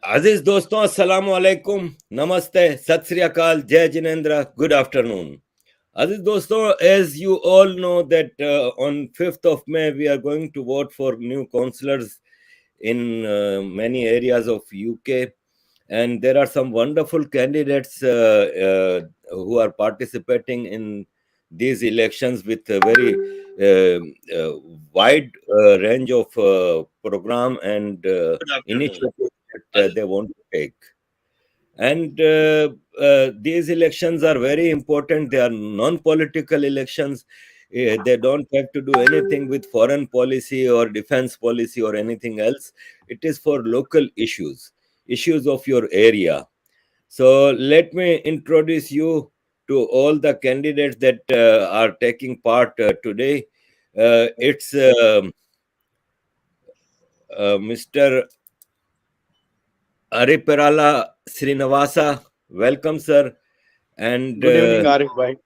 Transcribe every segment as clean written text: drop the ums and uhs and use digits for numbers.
Aziz doston, assalamu alaikum, namaste, sat sri akal, jai jinendra, good afternoon. Aziz doston, as you all know that on 5th of May we are going to vote for new councillors in many areas of UK, and there are some wonderful candidates who are participating in these elections with a very wide range of program and Good afternoon. initiatives that they want to take. And these elections are very important. They are non-political elections. They don't have to do anything with foreign policy or defense policy or anything else. It is for local issues of your area. So let me introduce you to all the candidates that are taking part today. It's Mr. Ariparala Srinivasa. Welcome, sir. And Good evening, Arif bhai.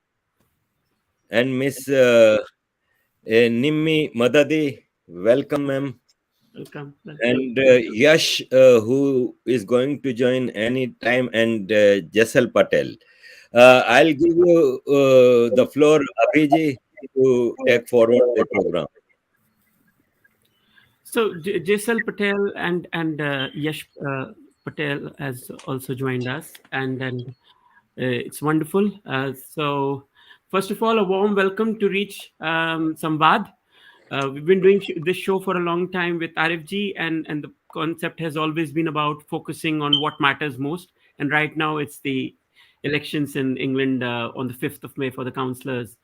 Miss Nimmi Madadi. Welcome, ma'am. Welcome. And Yash, who is going to join any time, and Jaisal Patel. I'll give you the floor, Abhiji, to take forward the program. So Jaisal Patel and Yash Patel has also joined us, and it's wonderful. So first of all, a warm welcome to Reach Samvad. We've been doing this show for a long time with Arif ji, and the concept has always been about focusing on what matters most. And right now, it's the elections in England on the 5th of May for the councillors.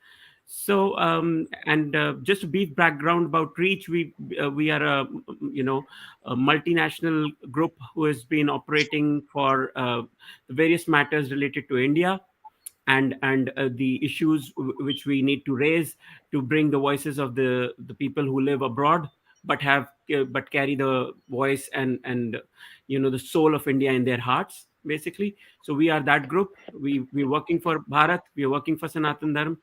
So, and just a brief background about Reach, we are a a multinational group who has been operating for the various matters related to India and the issues which we need to raise to bring the voices of the people who live abroad but carry the voice and the soul of India in their hearts, basically. So we are that group. We're working for Bharat, we are working for Sanatan Dharma,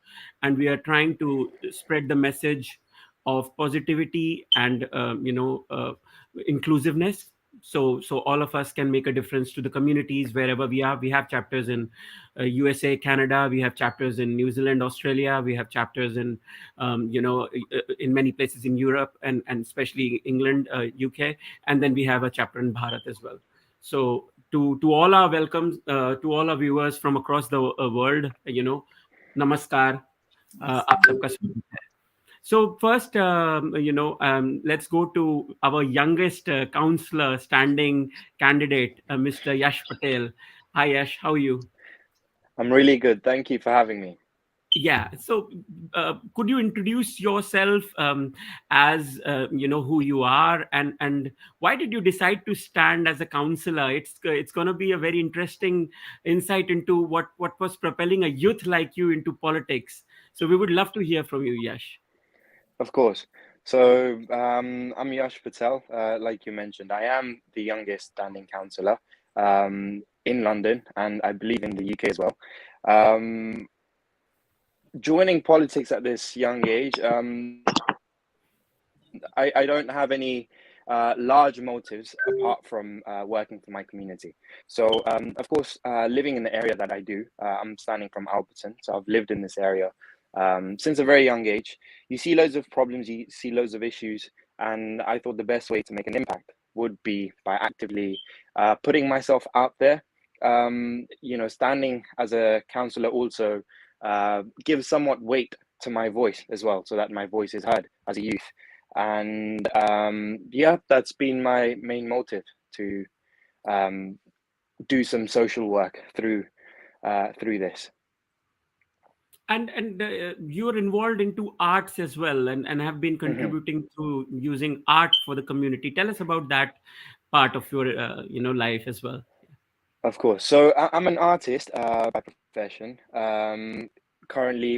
and we are trying to spread the message of positivity and inclusiveness, so all of us can make a difference to the communities wherever we are. We have chapters in USA, Canada. We have chapters in New Zealand, Australia. We have chapters in in many places in Europe and especially England, UK, and then we have a chapter in Bharat as well. So to all our welcomes, to all our viewers from across the world, namaskar. आप सबका स्वागत है. So first, let's go to our youngest councillor standing candidate, Mr. Yash Patel. Hi, Yash. How are you? I'm really good. Thank you for having me. Yeah. So, could you introduce yourself as who you are, and why did you decide to stand as a councillor? It's going to be a very interesting insight into what was propelling a youth like you into politics. So we would love to hear from you, Yash. Of course. So I'm Yash Patel. Like you mentioned, I am the youngest standing councillor in London, and I believe in the UK as well. Joining politics at this young age, I don't have any large motives apart from working for my community. So, of course, living in the area that I do, I'm standing from Alberton, so I've lived in this area since a very young age. You see loads of problems, you see loads of issues, and I thought the best way to make an impact would be by actively putting myself out there. Standing as a councillor also gives somewhat weight to my voice as well, so that my voice is heard as a youth. And yeah, that's been my main motive to do some social work through this. And you're involved into arts as well, and have been contributing to using art for the community. Tell us about that part of your life as well. Of course. So I'm an artist by profession. Currently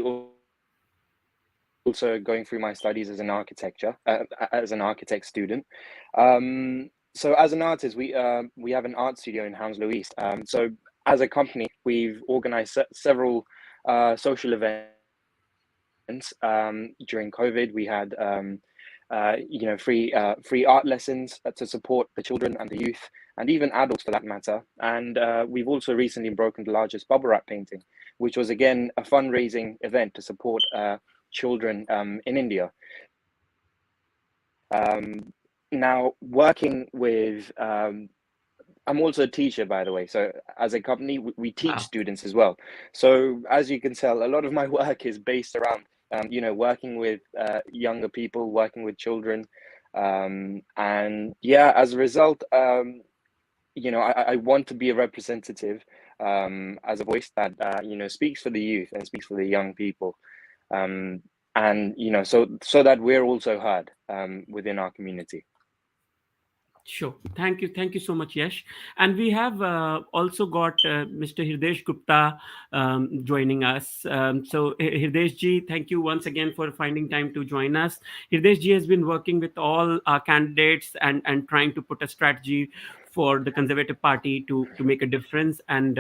also going through my studies as an architect student. So as an artist, we have an art studio in Hounslow East. So as a company, we've organized several social events. During COVID, we had free art lessons to support the children and the youth, and even adults for that matter. And we've also recently broken the largest bubble wrap painting, which was again a fundraising event to support children in India. Now, working with I'm also a teacher, by the way. So as a company, we teach students as well. So as you can tell, a lot of my work is based around, working with younger people, working with children. And yeah, as a result, I want to be a representative as a voice that, speaks for the youth and speaks for the young people. And, so that we're also heard within our community. Sure. Thank you so much, Yash. And we have also got Mr. Hirdesh Gupta joining us. So Hirdesh ji, thank you once again for finding time to join us. Hirdesh ji has been working with all our candidates and trying to put a strategy for the Conservative Party to make a difference. And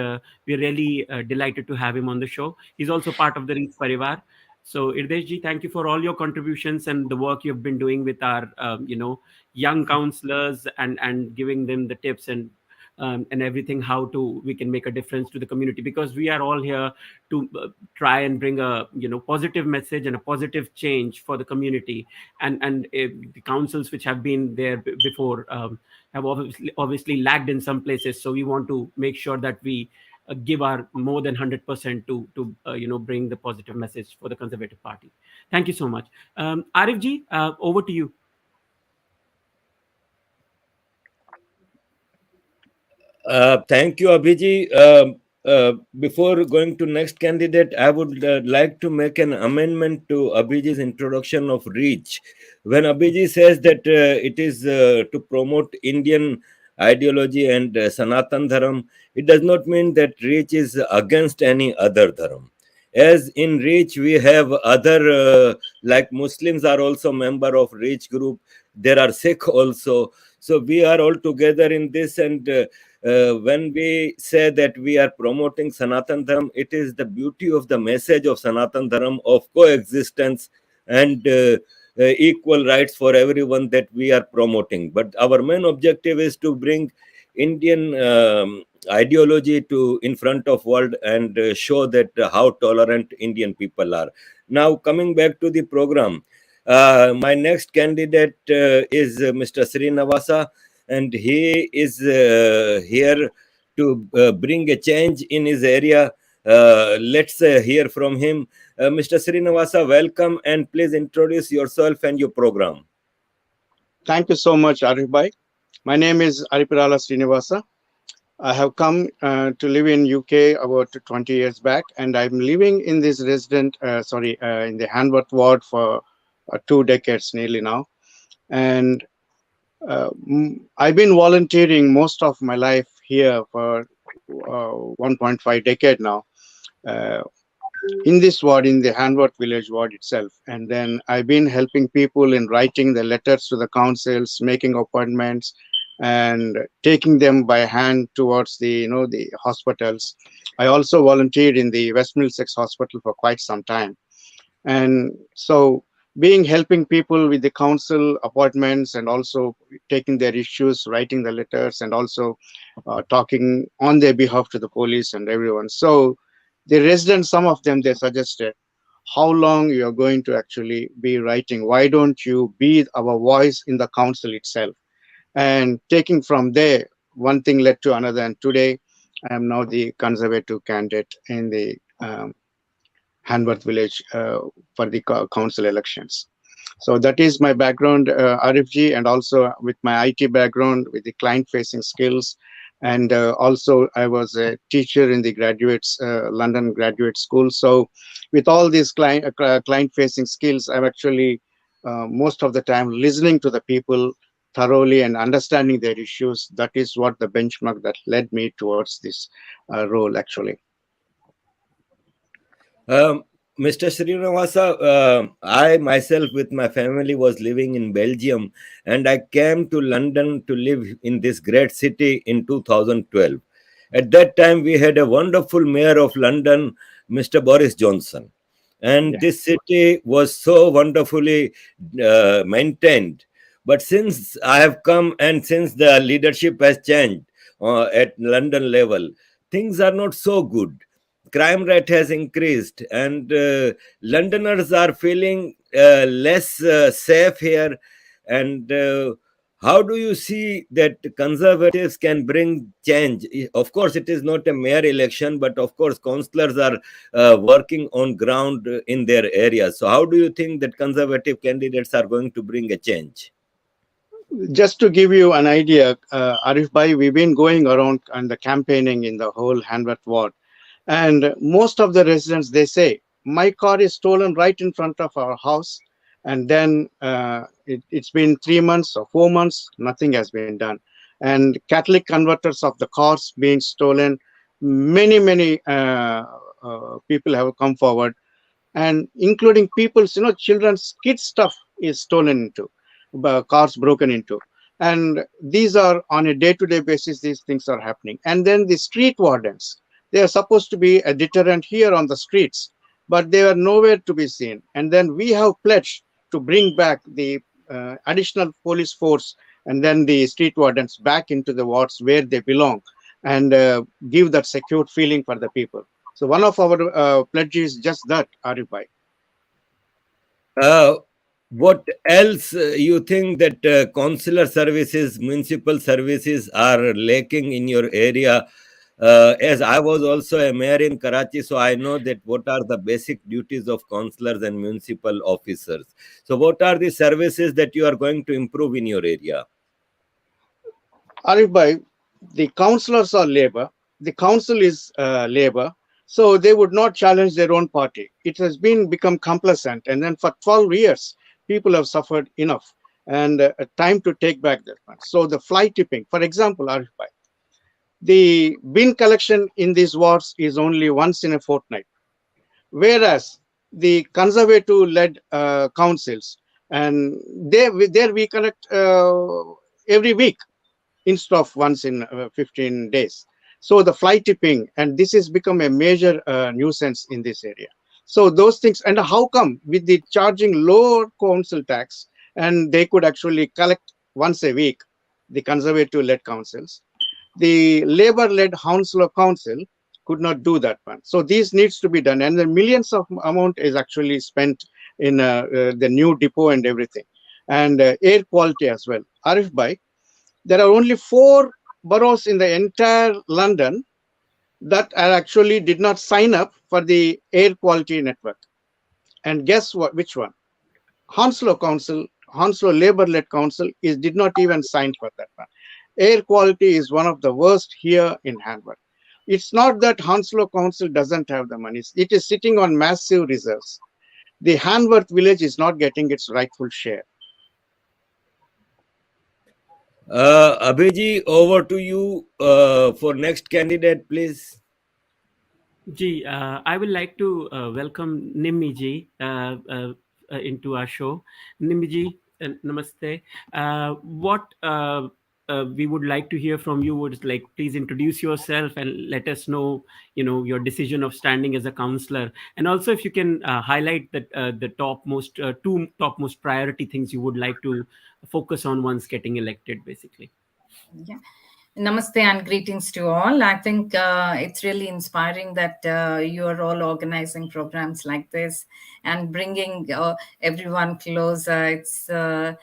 we're really delighted to have him on the show. He's also part of the Reach Parivar. So Hirdesh ji, thank you for all your contributions and the work you've been doing with our, young councillors and giving them the tips and everything, how we can make a difference to the community, because we are all here to try and bring a positive message and a positive change for the community. And the councils which have been there before have obviously lagged in some places. So we want to make sure that we give our more than 100% to bring the positive message for the Conservative Party. Thank you so much. Arif ji, over to you. Thank you, Abhiji. Before going to next candidate, I would like to make an amendment to Abhiji's introduction of REACH. When Abhiji says that it is to promote Indian ideology and Sanatan Dharam, it does not mean that REACH is against any other Dharam. As in REACH, we have other, like Muslims are also member of REACH group. There are Sikh also. So we are all together in this, and when we say that we are promoting Sanatan Dharam, it is the beauty of the message of Sanatan Dharam of coexistence and equal rights for everyone that we are promoting. But our main objective is to bring Indian ideology to in front of world and show that how tolerant Indian people are. Now, coming back to the program, my next candidate is Mr. Srinivasa, and he is here to bring a change in his area. Let's hear from him. Mr. Srinivasa, welcome, and please introduce yourself and your program. Thank you so much, Arif Bhai. My name is Arif Aajakia Srinivasa. I have come to live in UK about 20 years back, and I'm living in this in the Hanworth ward for 2 decades nearly now. And I've been volunteering most of my life here for 1.5 decade now. In this ward, in the Hanworth village ward itself. And then I've been helping people in writing the letters to the councils, making appointments, and taking them by hand towards the hospitals. I also volunteered in the West Middlesex Hospital for quite some time. And so helping people with the council appointments and also taking their issues, writing the letters, and also talking on their behalf to the police and everyone. So the residents, some of them, they suggested, how long you are going to actually be writing? Why don't you be our voice in the council itself? And taking from there, one thing led to another. And today, I am now the Conservative candidate in the Hanworth village for the council elections. So that is my background, Arif ji, and also with my IT background, with the client-facing skills. And also, I was a teacher in the London graduate school. So with all these client-facing skills, I'm actually most of the time listening to the people thoroughly and understanding their issues. That is what the benchmark that led me towards this role, actually. Mr. Srinivasa, I myself with my family was living in Belgium, and I came to London to live in this great city in 2012. At that time, we had a wonderful mayor of London, Mr. Boris Johnson. and this city was so wonderfully maintained. But since I have come and since the leadership has changed at London level, things are not so good. Crime rate has increased, and Londoners are feeling less safe here. And how do you see that conservatives can bring change? Of course, it is not a mayor election, but of course, councillors are working on ground in their areas. So, how do you think that conservative candidates are going to bring a change? Just to give you an idea, Arif Bhai, we've been going around and the campaigning in the whole Hanworth ward. And most of the residents, they say, my car is stolen right in front of our house. And then it's been 3 months or 4 months, nothing has been done. And catalytic converters of the cars being stolen, many people have come forward, and including people's, children's kids stuff is stolen into, cars broken into. And these are on a day-to-day basis, these things are happening. And then the street wardens, they are supposed to be a deterrent here on the streets, but they are nowhere to be seen. And then we have pledged to bring back the additional police force and then the street wardens back into the wards where they belong, and give that secure feeling for the people. So one of our pledges is just that, Arif Bhai. What else you think that consular services, municipal services are lacking in your area? As I was also a mayor in Karachi, so I know that what are the basic duties of councillors and municipal officers. So, what are the services that you are going to improve in your area? Arif Bhai, the councillors are labor, the council is labor, so they would not challenge their own party. It has become complacent, and then for 12 years, people have suffered enough, and time to take back that one. So the fly tipping, for example, Arif Bhai, the bin collection in these wards is only once in a fortnight, whereas the conservative-led councils, and there we collect every week instead of once in 15 days. So the fly tipping, and this has become a major nuisance in this area. So those things, and how come with the charging lower council tax, and they could actually collect once a week, the conservative-led councils, the labor-led Hounslow Council could not do that one. So this needs to be done, and the millions of amount is actually spent in the new depot and everything, and air quality as well. Arif Bhai, there are only 4 boroughs in the entire London that are actually did not sign up for the air quality network. And guess what? Which one? Hounslow Council, Hounslow Labour-led Council did not even sign for that one. Air quality is one of the worst here in Hanworth. It's not that Hounslow Council doesn't have the money. It is sitting on massive reserves. The Hanworth village is not getting its rightful share. Abhiji, over to you for next candidate, please. Ji, I would like to welcome Nimmi ji into our show. Nimmi ji, namaste. What we would like to hear from you would like, please introduce yourself and let us know, your decision of standing as a councillor, and also if you can highlight the topmost 2 topmost priority things you would like to focus on once getting elected, basically. Yeah. Namaste and greetings to all. I think it's really inspiring that you are all organizing programs like this and bringing everyone closer. It's a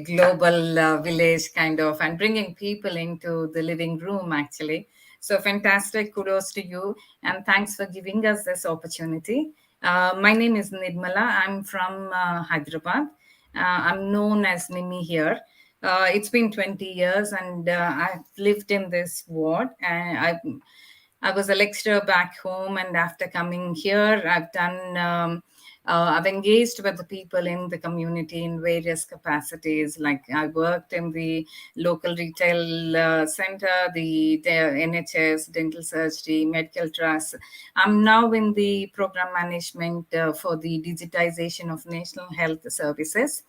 global village kind of, and bringing people into the living room actually. So fantastic. Kudos to you. And thanks for giving us this opportunity. My name is Nirmala. I'm from Hyderabad. I'm known as Nimi here. It's been 20 years and I've lived in this ward. I was a lecturer back home, and after coming here, I've engaged with the people in the community in various capacities. Like I worked in the local retail center, the NHS, dental surgery, medical trust. I'm now in the program management for the digitization of national health services.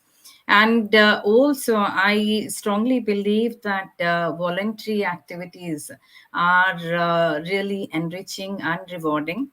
And also, I strongly believe that voluntary activities are really enriching and rewarding.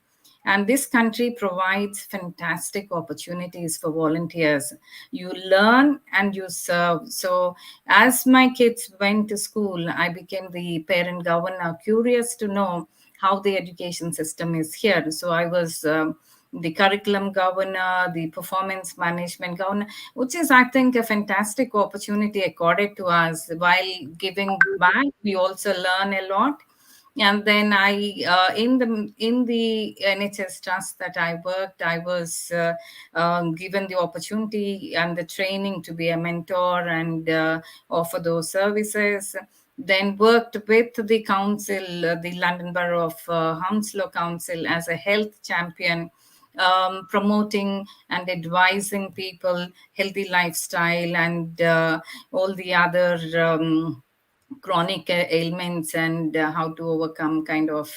And this country provides fantastic opportunities for volunteers. You learn and you serve. So as my kids went to school, I became the parent governor, curious to know how the education system is here. So I was the curriculum governor, the performance management governor, which is, I think, a fantastic opportunity accorded to us. While giving back, we also learn a lot. And then I in the NHS trust that I worked, I was given the opportunity and the training to be a mentor and offer those services. Then worked with the council, the London Borough of Hounslow Council, as a health champion, promoting and advising people healthy lifestyle and all the other chronic ailments and how to overcome, kind of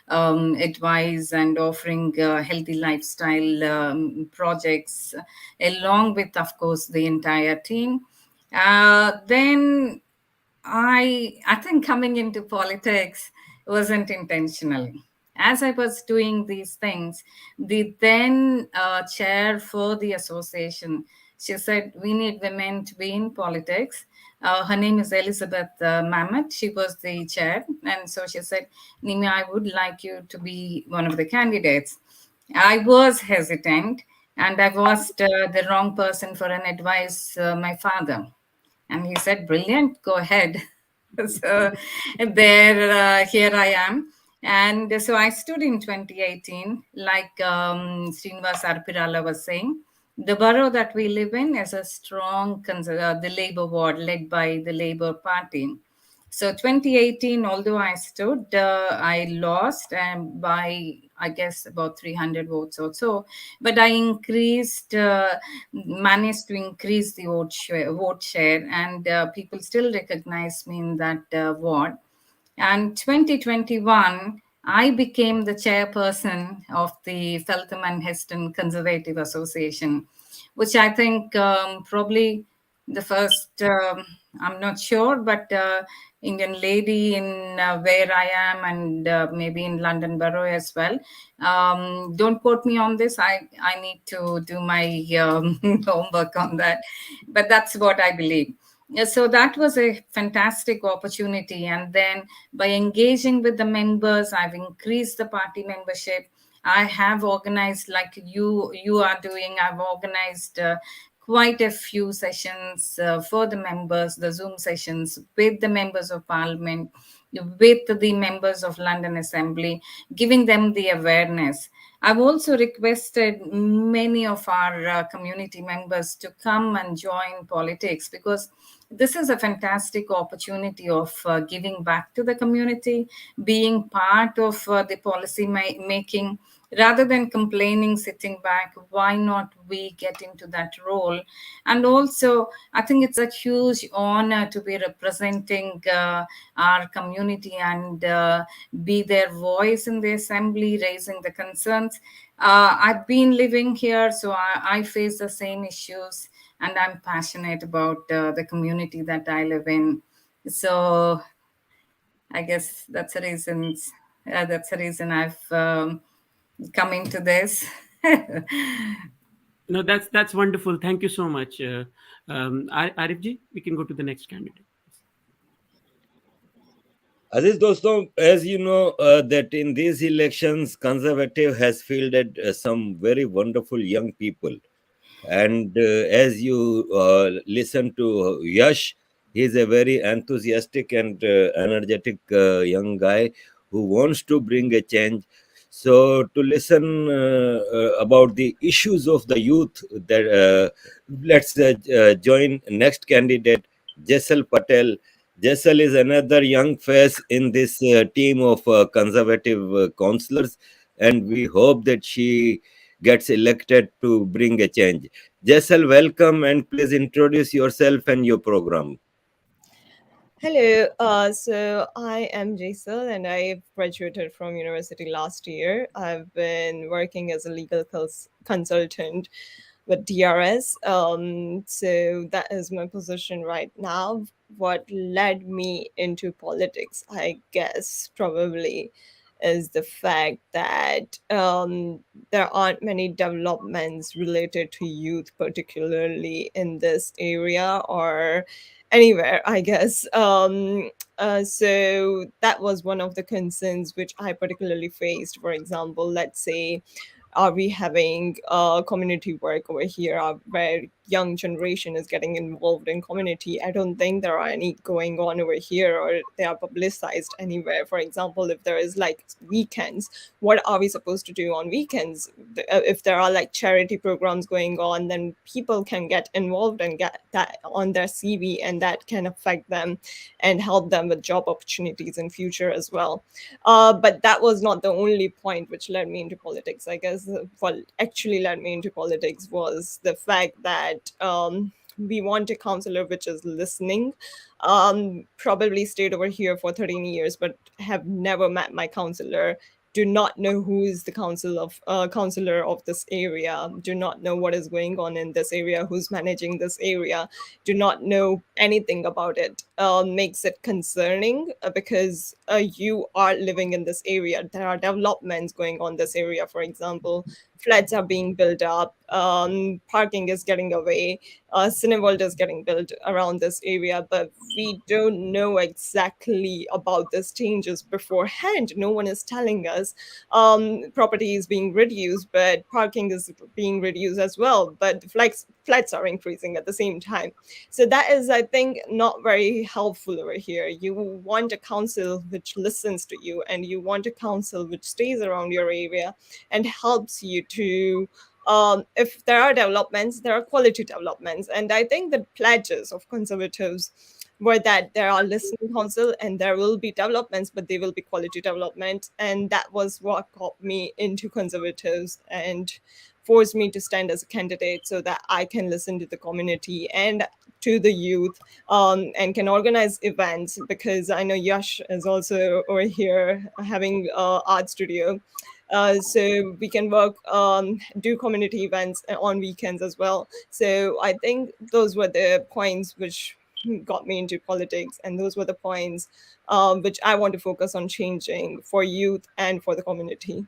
advice and offering healthy lifestyle projects, along with, of course, the entire team. Then I think coming into politics wasn't intentional. As I was doing these things, the then chair for the association, she said, "We need women to be in politics." Her name is Elizabeth Mamet. She was the chair. And so she said, "Nimi, I would like you to be one of the candidates." I was hesitant, and I've asked the wrong person for an advice, my father. And he said, "Brilliant, go ahead." So here I am. And so I stood in 2018, like Srinivas Arpirala was saying. The borough that we live in is a strong, the Labour ward led by the Labour Party. So 2018, although I stood, I lost by, I guess, about 300 votes or so. But I managed to increase the vote share, and people still recognize me in that ward. And 2021, I became the chairperson of the Feltham and Heston Conservative Association, which I think probably the first, I'm not sure, but Indian lady in where I am, and maybe in London Borough as well. Don't quote me on this. I need to do my homework on that. But that's what I believe. Yeah, so that was a fantastic opportunity. And then by engaging with the members, I've increased the party membership. I have organized, like you are doing, I've organized quite a few sessions for the members, the Zoom sessions with the members of Parliament, with the members of London Assembly, giving them the awareness. I've also requested many of our community members to come and join politics, because this is a fantastic opportunity of giving back to the community, being part of the policy making. Rather than complaining, sitting back, why not we get into that role? And also, I think it's a huge honor to be representing our community and be their voice in the assembly, raising the concerns. I've been living here, so I face the same issues, and I'm passionate about the community that I live in. So I guess that's the reason. That's the reason I've come into this. No, that's wonderful. Thank you so much, Arifji. We can go to the next candidate. Aziz doston, as you know, that in these elections, Conservative has fielded some very wonderful young people. And as you listen to Yash, he's a very enthusiastic and energetic young guy who wants to bring a change. So to listen about the issues of the youth, that let's join next candidate, Jaisal Patel. Jaisal is another young face in this team of conservative councillors, and we hope that she gets elected to bring a change. Jaisal, welcome, and please introduce yourself and your program. Hello, so I am Jaisal and I graduated from university last year. I've been working as a legal consultant with DRS. So that is my position right now. What led me into politics, I guess, probably is the fact that there aren't many developments related to youth, particularly in this area or anywhere, I guess. So that was one of the concerns which I particularly faced. For example, let's say, are we having community work over here where young generation is getting involved in community? I don't think there are any going on over here, or they are publicized anywhere. For example, if there is like weekends, what are we supposed to do on weekends? If there are like charity programs going on, then people can get involved and get that on their CV, and that can affect them and help them with job opportunities in future as well. But that was not the only point which led me into politics. I guess what actually led me into politics was the fact that we want a counselor which is listening. Probably stayed over here for 13 years, but have never met my counselor. Do not know who is the counselor of this area. Do not know what is going on in this area, who's managing this area. Do not know anything about it. Makes it concerning because you are living in this area. There are developments going on in this area. For example, flats are being built up, parking is getting away, Cineworld is getting built around this area, but we don't know exactly about these changes beforehand. No one is telling us. Property is being reduced, but parking is being reduced as well. But the flats are increasing at the same time. So that is, I think, not very helpful over here. You want a council which listens to you, and you want a council which stays around your area and helps you to if there are developments, there are quality developments. And I think the pledges of conservatives were that there are listening council and there will be developments, but they will be quality development. And that was what got me into conservatives and forced me to stand as a candidate so that I can listen to the community and to the youth, and can organize events, because I know Yash is also over here having art studio. So we can work, do community events on weekends as well. So I think those were the points which got me into politics, and those were the points which I want to focus on changing for youth and for the community.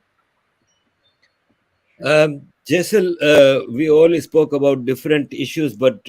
Jaisal, we all spoke about different issues, but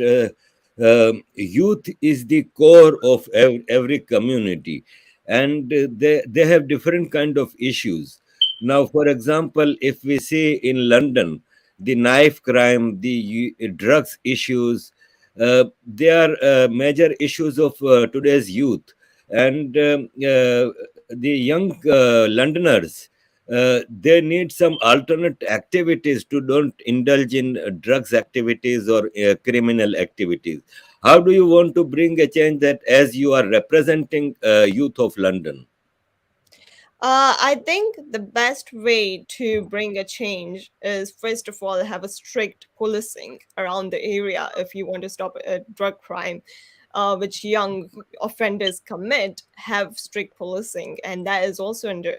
youth is the core of every community, and they have different kind of issues. Now, for example, if we see in London, the knife crime, the drugs issues, they are major issues of today's youth, and the young Londoners, they need some alternate activities to don't indulge in drugs activities or criminal activities. How do you want to bring a change that, as you are representing youth of London? I think the best way to bring a change is, first of all, have a strict policing around the area if you want to stop a drug crime. Which young offenders commit, have strict policing, and that is also under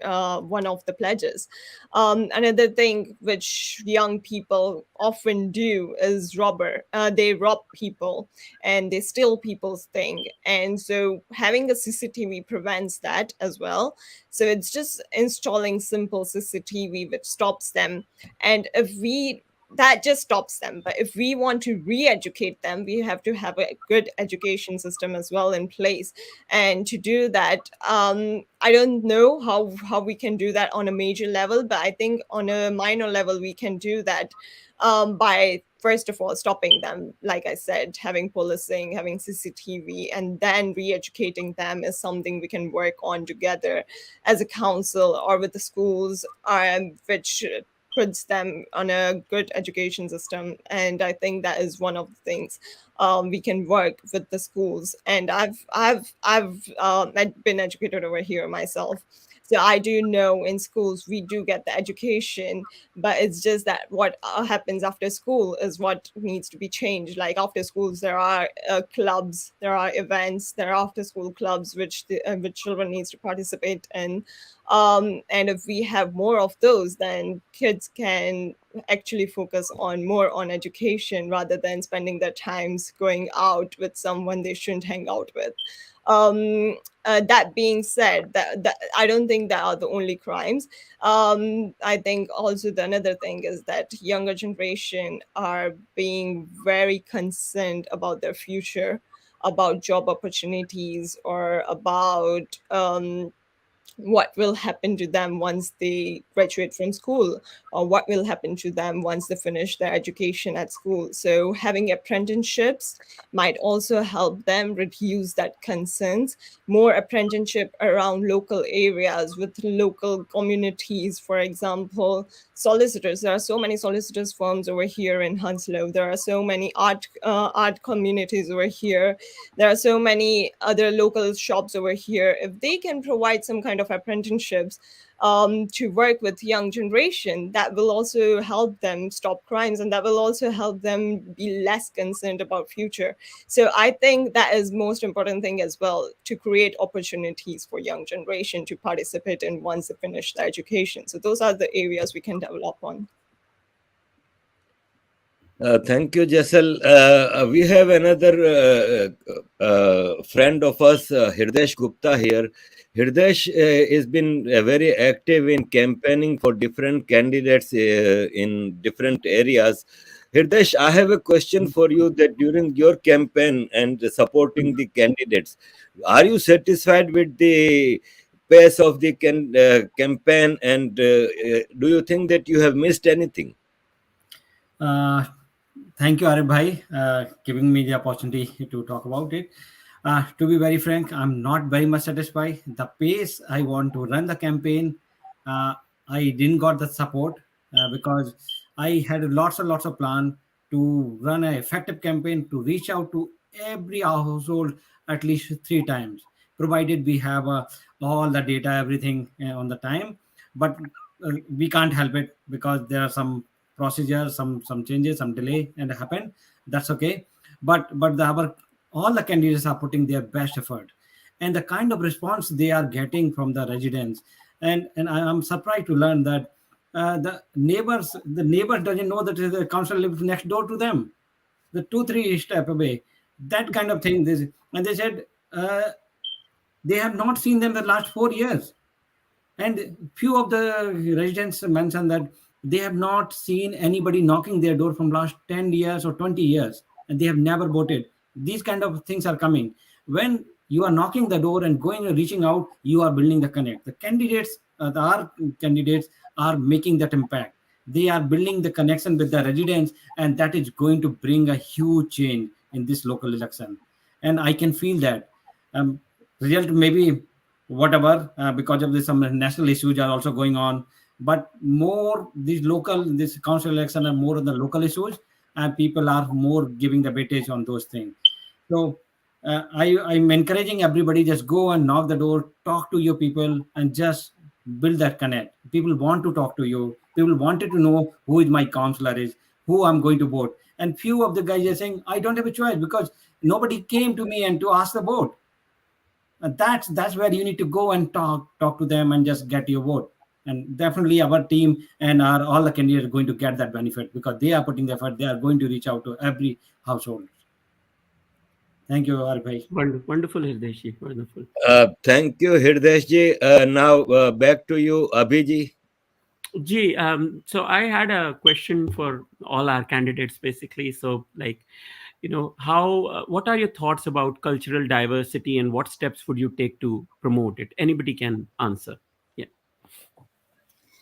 one of the pledges. Another thing which young people often do is robber. They rob people and they steal people's thing, and so having a CCTV prevents that as well. So it's just installing simple CCTV which stops them, and if we that just stops them. But if we want to re-educate them, we have to have a good education system as well in place. And to do that, I don't know how we can do that on a major level, but I think on a minor level we can do that by, first of all, stopping them. Like I said, having policing, having CCTV, and then re-educating them is something we can work on together as a council or with the schools, which puts them on a good education system. And I think that is one of the things we can work with the schools. And I've been educated over here myself, so I do know in schools we do get the education, but it's just that what happens after school is what needs to be changed. Like after schools, there are clubs, there are events, there are after school clubs which children needs to participate in. And if we have more of those, then kids can actually focus on more on education rather than spending their times going out with someone they shouldn't hang out with. That being said, that I don't think that are the only crimes. I think also the another thing is that younger generation are being very concerned about their future, about job opportunities, or about what will happen to them once they graduate from school, or what will happen to them once they finish their education at school. So having apprenticeships might also help them reduce that concerns. More apprenticeship around local areas with local communities, for example, solicitors. There are so many solicitors firms over here in Hounslow. There are so many art communities over here. There are so many other local shops over here. If they can provide some kind of apprenticeships to work with young generation, that will also help them stop crimes, and that will also help them be less concerned about future. So I think that is most important thing as well, to create opportunities for young generation to participate in once they finish their education. So those are the areas we can develop on. Thank you, Jaisal. We have another friend of us, Hirdesh Gupta here. Hirdesh has been very active in campaigning for different candidates in different areas. Hirdesh, I have a question for you that during your campaign and supporting the candidates, are you satisfied with the pace of the campaign, and do you think that you have missed anything? Uh, Thank you, Arif Bhai, giving me the opportunity to talk about it. To be very frank, I'm not very much satisfied. The pace I want to run the campaign, uh, I didn't got the support because I had lots and lots of plan to run an effective campaign to reach out to every household at least 3 times, provided we have all the data, everything on the time. But we can't help it because there are some procedures, some changes, some delay and happen. That's okay. But our all the candidates are putting their best effort, and the kind of response they are getting from the residents, and I'm surprised to learn that the neighbor doesn't know that the council lives next door to them, the 2-3 step away, that kind of thing. This, and they said they have not seen them the last 4 years. And few of the residents mentioned that they have not seen anybody knocking their door from last 10 years or 20 years, and they have never voted. These kind of things are coming. When you are knocking the door and going and reaching out, you are building the connect. The candidates, our candidates are making that impact. They are building the connection with the residents, and that is going to bring a huge change in this local election. And I can feel that. Result maybe whatever because of this some national issues are also going on, but more these local, this council election are more of the local issues, and people are more giving the weightage on those things. So I'm encouraging everybody, just go and knock the door, talk to your people, and just build that connect. People want to talk to you, people wanted to know who is my counselor is, who I'm going to vote. And few of the guys are saying I don't have a choice because nobody came to me and to ask the vote. That's where you need to go and talk to them and just get your vote. And definitely our team and our all the candidates are going to get that benefit because they are putting the effort. They are going to reach out to every household. Thank you, Arif bhai. Wonderful, Hirdesh. Wonderful. Thank you, Hirdesh ji. Now back to you, Abhi ji. Gee, so I had a question for all our candidates, basically. So, like, how, what are your thoughts about cultural diversity, and what steps would you take to promote it? Anybody can answer. Yeah.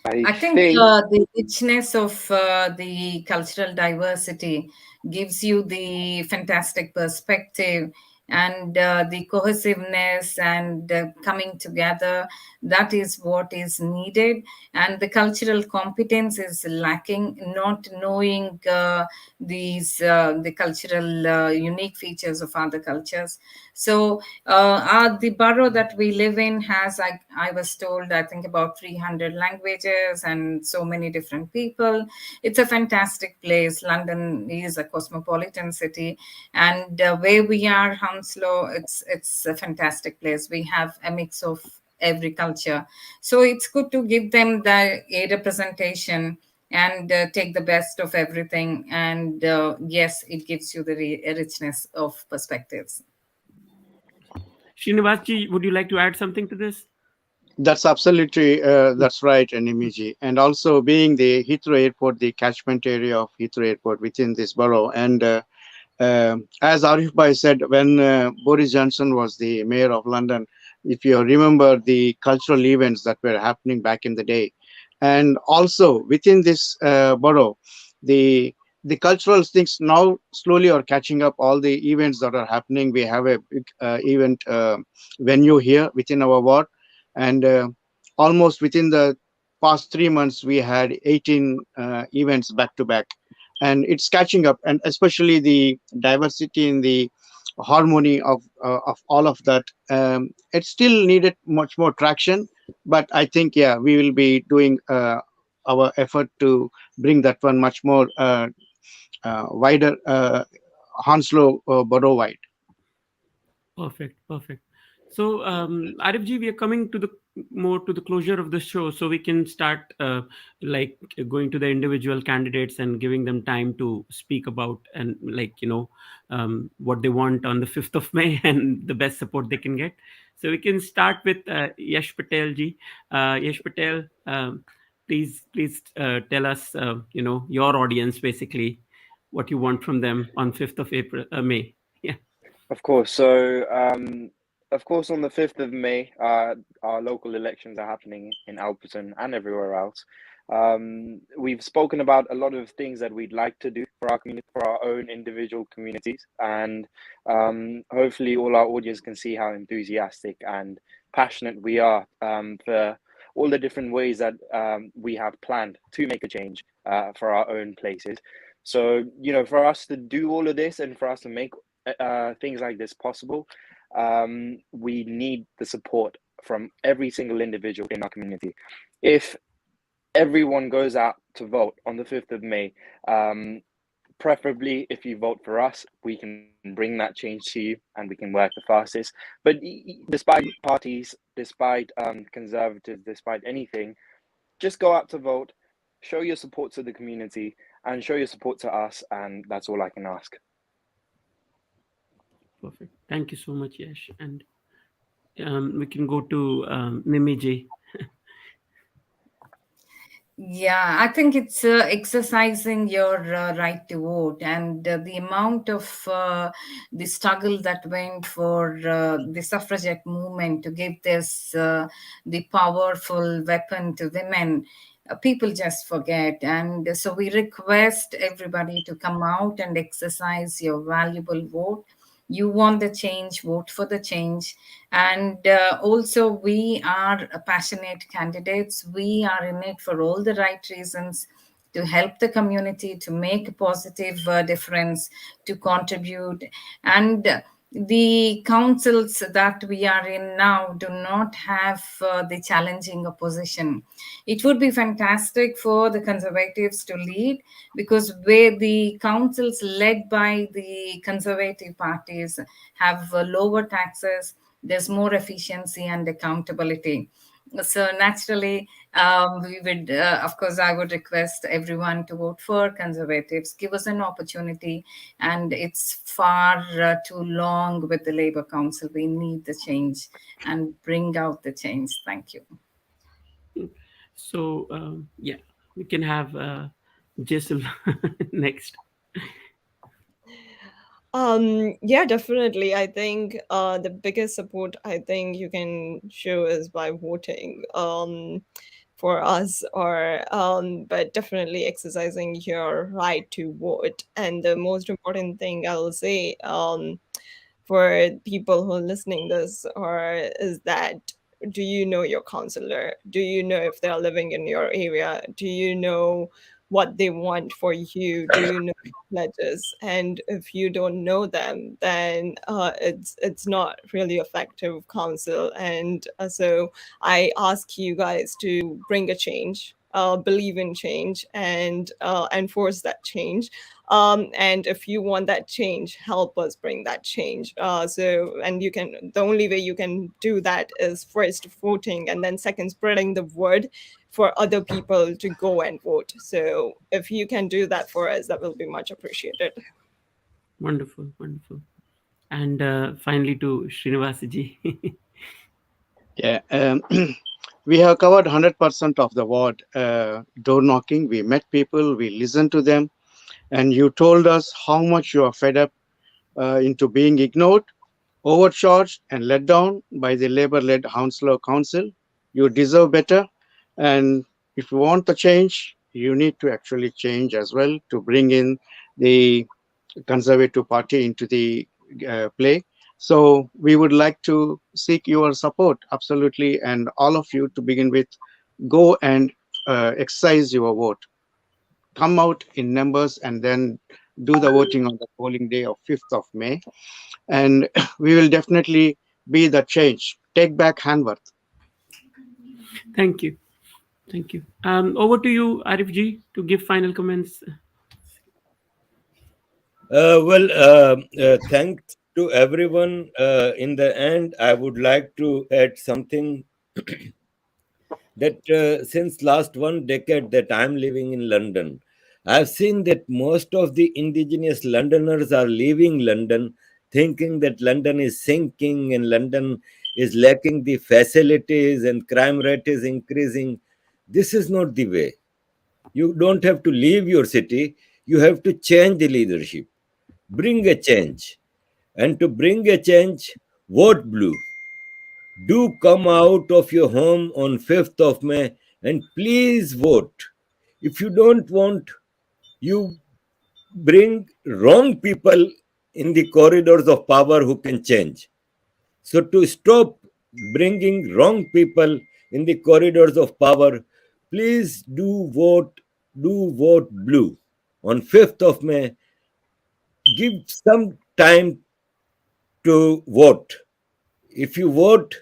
I think the richness of the cultural diversity gives you the fantastic perspective and the cohesiveness and coming together. That is what is needed. And the cultural competence is lacking, not knowing the cultural unique features of other cultures. So the borough that we live in has, I was told, I think about 300 languages and so many different people. It's a fantastic place. London is a cosmopolitan city, and where we are, Hounslow, it's a fantastic place. We have a mix of every culture, so it's good to give them the a representation and take the best of everything. And yes, it gives you the richness of perspectives. Srinivasji, would you like to add something to this? That's absolutely that's right, Nimiji. And also being the Heathrow Airport, the catchment area of Heathrow Airport within this borough, and as Arif Bhai said, when Boris Johnson was the mayor of London, if you remember the cultural events that were happening back in the day, and also within this borough, the cultural things now slowly are catching up. All the events that are happening, we have a big event venue here within our ward, and almost within the past 3 months, we had 18 events back to back, and it's catching up, and especially the diversity in the harmony of all of that. It still needed much more traction, but I think, yeah, we will be doing our effort to bring that one much more wider, Hounslow borough wide. Perfect, perfect. So, Arifji, we are coming to the more to the closure of the show, so we can start like going to the individual candidates and giving them time to speak about and what they want on the 5th of May and the best support they can get. So we can start with Yash Patel ji. Yash Patel, please tell us your audience basically what you want from them on 5th of May. Yeah. Of course. So, of course, on the 5th of May, our local elections are happening in Alperton and everywhere else. We've spoken about a lot of things that we'd like to do for our community, for our own individual communities, and hopefully all our audience can see how enthusiastic and passionate we are for all the different ways that we have planned to make a change for our own places. So, for us to do all of this and for us to make things like this possible, we need the support from every single individual in our community. If everyone goes out to vote on the 5th of May, preferably if you vote for us, we can bring that change to you and we can work the fastest. But despite parties, despite conservatives, despite anything, just go out to vote, show your support to the community and show your support to us, and that's all I can ask. Perfect. Thank you so much, Yash. And we can go to Nimiji. Yeah, I think it's exercising your right to vote, and the amount of the struggle that went for the suffragette movement to give this the powerful weapon to women. People just forget, and so we request everybody to come out and exercise your valuable vote. You want the change, vote for the change. And also, we are passionate candidates. We are in it for all the right reasons, to help the community, to make a positive difference, to contribute. And the councils that we are in now do not have the challenging opposition. It would be fantastic for the Conservatives to lead, because where the councils led by the Conservative parties have lower taxes, there's more efficiency and accountability. So naturally, we would, of course, I would request everyone to vote for Conservatives. Give us an opportunity, and it's far too long with the Labour Council. We need the change and bring out the change. Thank you. So yeah, we can have Jaisal next. Yeah, definitely. I think the biggest support I think you can show is by voting for us, or but definitely exercising your right to vote. And the most important thing I will say for people who are listening this or is that, do you know your councillor? Do you know if they are living in your area? Do you know what they want for you? Do you know pledges? And if you don't know them, then it's not really effective council. And so I ask you guys to bring a change, believe in change, and enforce that change. And if you want that change, help us bring that change. And you can, the only way you can do that is first voting, and then second spreading the word for other people to go and vote. So if you can do that for us, that will be much appreciated. Wonderful, wonderful. And finally to Srinivasji. Yeah, we have covered 100% of the ward door knocking. We met people, we listened to them, and you told us how much you are fed up into being ignored, overcharged, and let down by the labor-led Hounslow Council. You deserve better, and if you want the change, you need to actually change as well to bring in the Conservative Party into the play. So we would like to seek your support, absolutely, and all of you to begin with, go and exercise your vote. Come out in numbers and then do the voting on the polling day of 5th of May. And we will definitely be the change. Take back Hanworth. Thank you. Thank you. Over to you, Arif Ji, to give final comments. Thanks to everyone. In the end, I would like to add something that since last 1 decade that I'm living in London, I've seen that most of the indigenous Londoners are leaving London thinking that London is sinking and London is lacking the facilities and crime rate is increasing. This is not the way. You don't have to leave your city. You have to change the leadership. Bring a change. And to bring a change, vote blue. Do come out of your home on 5th of May and please vote. If you don't want, you bring wrong people in the corridors of power who can change. So, to stop bringing wrong people in the corridors of power, please do vote blue. On 5th of May, give some time to vote. If you vote,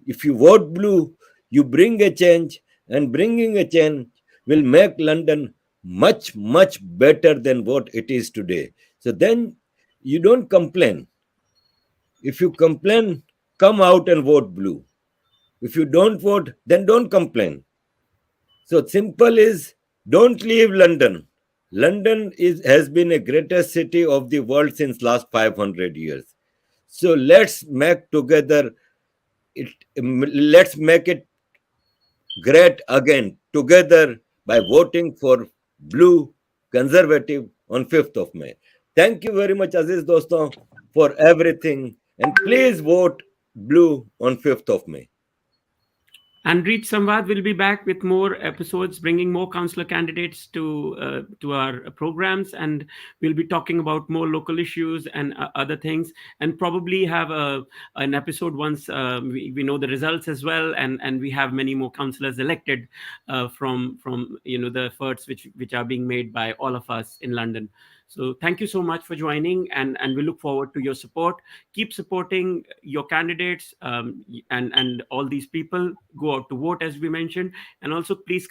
if you vote blue, you bring a change, and bringing a change will make London much, much better than what it is today. So then you don't complain. If you complain, come out and vote blue. If you don't vote, then don't complain. So simple is don't leave London. London has been a greatest city of the world since last 500 years. So let's make together it. Let's make it great again together by voting for blue conservative on 5th of May. Thank you very much, Aziz Doston, for everything. And please vote blue on 5th of May. And Reach Samvad will be back with more episodes, bringing more councillor candidates to our programs, and we'll be talking about more local issues and other things, and probably have an episode once we know the results as well, and we have many more councillors elected from the efforts which are being made by all of us in London. So thank you so much for joining, and we look forward to your support. Keep supporting your candidates, and all these people. Go out to vote, as we mentioned, and also please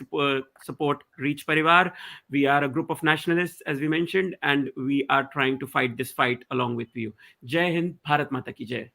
support Reach Parivar. We are a group of nationalists, as we mentioned, and we are trying to fight this fight along with you. Jai Hind, Bharat Mata ki Jai.